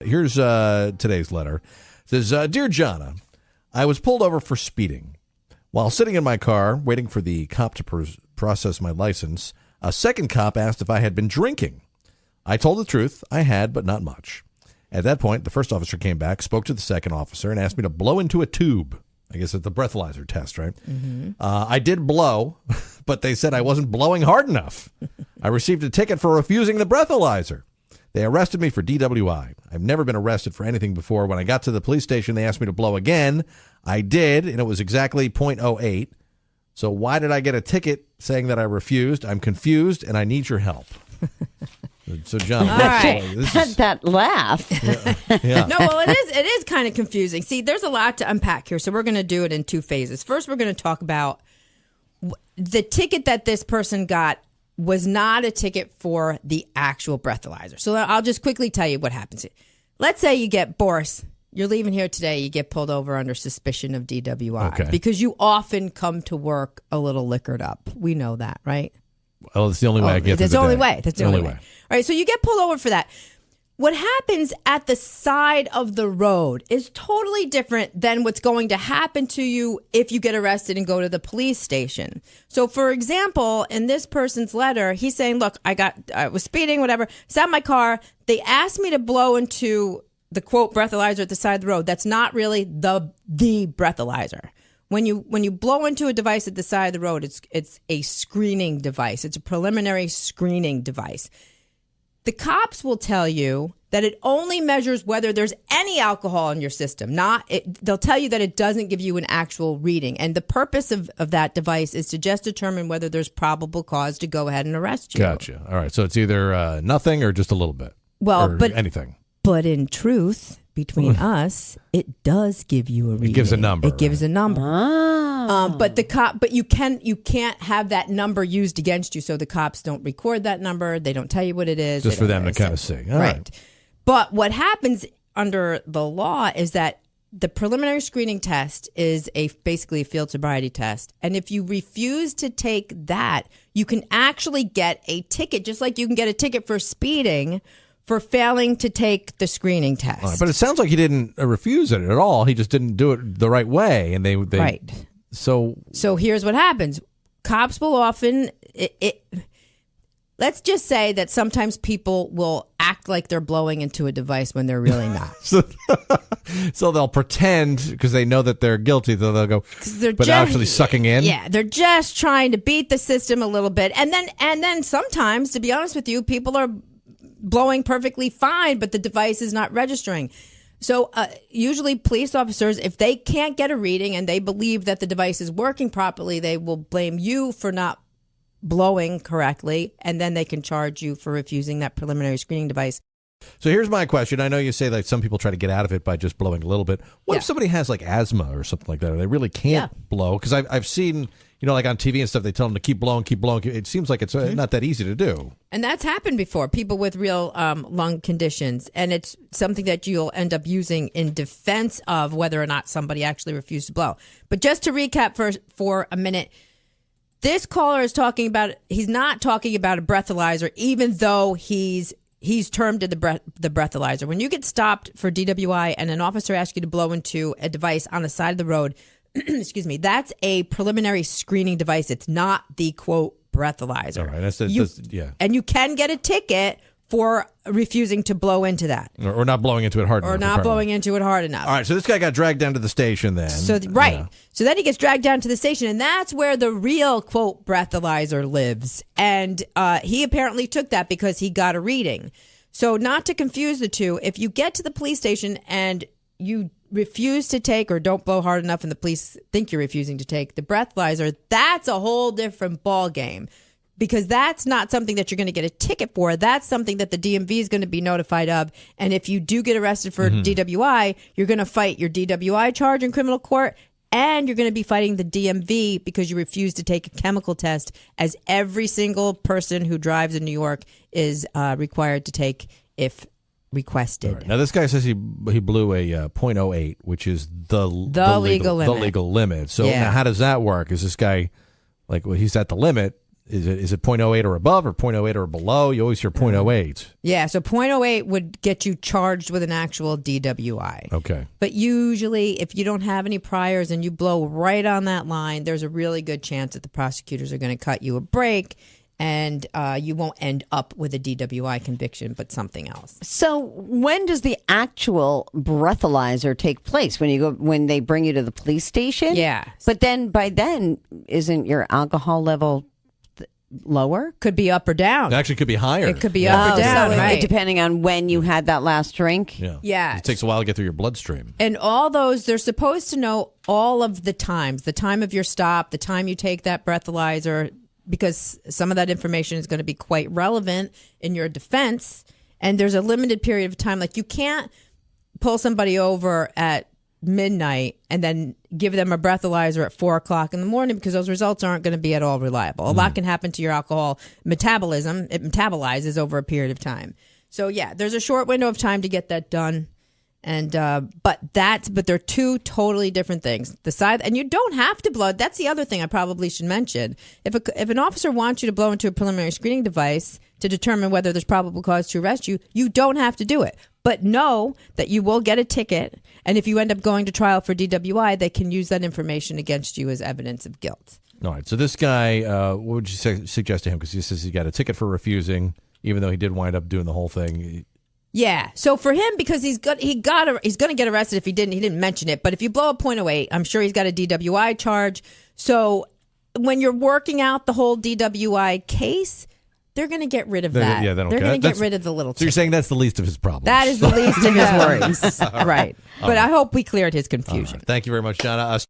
Here's today's letter. It says, Dear Jonna, I was pulled over for speeding. While sitting in my car, waiting for the cop to process my license, a second cop asked if I had been drinking. I told the truth. I had, but not much. At that point, the first officer came back, spoke to the second officer, and asked me to blow into a tube. I guess it's the breathalyzer test, right? Mm-hmm. I did blow, but they said I wasn't blowing hard enough. I received a ticket for refusing the breathalyzer. They arrested me for DWI. I've never been arrested for anything before. When I got to the police station, they asked me to blow again. I did, and it was exactly .08. So why did I get a ticket saying that I refused? I'm confused, and I need your help. So, John, that laugh. Yeah. No, well, it is kind of confusing. See, there's a lot to unpack here, so we're going to do it in two phases. First, we're going to talk about the ticket that this person got was not a ticket for the actual breathalyzer. So I'll just quickly tell you what happens here. Let's say you get, Boris, you're leaving here today, you get pulled over under suspicion of DWI because you often come to work a little liquored up. We know that, right? Well, it's the only way I get through the day. That's the only way. All right, so you get pulled over for that. What happens at the side of the road is totally different than what's going to happen to you if you get arrested and go to the police station. So, for example, in this person's letter, he's saying, look, I was speeding, whatever, sat in my car. They asked me to blow into the, quote, breathalyzer at the side of the road. That's not really the breathalyzer. When you blow into a device at the side of the road, it's a screening device. It's a preliminary screening device. The cops will tell you that it only measures whether there's any alcohol in your system. They'll tell you that it doesn't give you an actual reading. And the purpose of that device is to just determine whether there's probable cause to go ahead and arrest you. Gotcha. All right. So it's either nothing or just a little bit. Well, but anything. But in truth, between us, it does give you a reading. It gives a number. It gives a number. But you can't have that number used against you. So the cops don't record that number. They don't tell you what it is. Just for them to kind of see. All right. But what happens under the law is that the preliminary screening test is basically a field sobriety test. And if you refuse to take that, you can actually get a ticket, just like you can get a ticket for speeding for failing to take the screening test. Right, but it sounds like he didn't refuse it at all. He just didn't do it the right way. And they right. So here's what happens. Cops will often... Let's just say that sometimes people will act like they're blowing into a device when they're really not. So they'll pretend because they know that they're guilty, though they'll go, but actually sucking in? Yeah, they're just trying to beat the system a little bit. And then sometimes, to be honest with you, people are blowing perfectly fine, but the device is not registering. So usually police officers, if they can't get a reading and they believe that the device is working properly, they will blame you for not blowing correctly, and then they can charge you for refusing that preliminary screening device. So here's my question. I know you say that some people try to get out of it by just blowing a little bit. What if somebody has like asthma or something like that, or they really can't blow? Because I've seen, like on TV and stuff, they tell them to keep blowing. It seems like it's not that easy to do. And that's happened before, people with real lung conditions. And it's something that you'll end up using in defense of whether or not somebody actually refused to blow. But just to recap for a minute, this caller is talking about, he's not talking about a breathalyzer, even though he's termed it the breathalyzer. When you get stopped for DWI and an officer asks you to blow into a device on the side of the road, excuse me, that's a preliminary screening device. It's not the, quote, breathalyzer. All right. And you can get a ticket for refusing to blow into that. Or not blowing into it hard enough. Or not blowing into it hard enough. All right, so this guy got dragged down to the station then. So then he gets dragged down to the station, and that's where the real, quote, breathalyzer lives. And he apparently took that because he got a reading. So not to confuse the two, if you get to the police station and you refuse to take or don't blow hard enough and the police think you're refusing to take the breathalyzer, that's a whole different ball game. Because that's not something that you're going to get a ticket for. That's something that the DMV is going to be notified of. And if you do get arrested for DWI, you're going to fight your DWI charge in criminal court, and you're going to be fighting the DMV because you refuse to take a chemical test, as every single person who drives in New York is required to take if requested. Right. Now, this guy says he blew a .08, which is the legal limit. So now how does that work? Is this guy, he's at the limit, Is it 0.08 or above or 0.08 or below? You always hear 0.08. Yeah, so 0.08 would get you charged with an actual DWI. Okay. But usually, if you don't have any priors and you blow right on that line, there's a really good chance that the prosecutors are going to cut you a break, and you won't end up with a DWI conviction, but something else. So when does the actual breathalyzer take place? When they bring you to the police station? Yeah. But then by then, isn't your alcohol level lower? Could be up or down. It actually could be higher. It could be up or down, so right. Depending on when you had that last drink? Yeah. It takes a while to get through your bloodstream. And all those, they're supposed to know all of the times, the time of your stop, the time you take that breathalyzer, because some of that information is going to be quite relevant in your defense. And there's a limited period of time. Like, you can't pull somebody over at midnight and then give them a breathalyzer at 4 o'clock in the morning, because those results aren't going to be at all reliable. A lot can happen to your alcohol metabolism. It metabolizes over a period of time. So yeah, there's a short window of time to get that done. And but they're two totally different things. And you don't have to blow. That's the other thing I probably should mention. If an officer wants you to blow into a preliminary screening device to determine whether there's probable cause to arrest you, you don't have to do it. But know that you will get a ticket, and if you end up going to trial for DWI, they can use that information against you as evidence of guilt. All right. So this guy, what would you suggest to him? Because he says he got a ticket for refusing, even though he did wind up doing the whole thing. Yeah. So for him, because he's going to get arrested if he didn't mention it. But if you blow a 0.08, I'm sure he's got a DWI charge. So when you're working out the whole DWI case, they're going to get rid of that. Yeah, they're going to get rid of the little ticket. So you're saying that's the least of his problems. That is the least of his worries. Right. But I hope we cleared his confusion. Thank you very much, Jonna.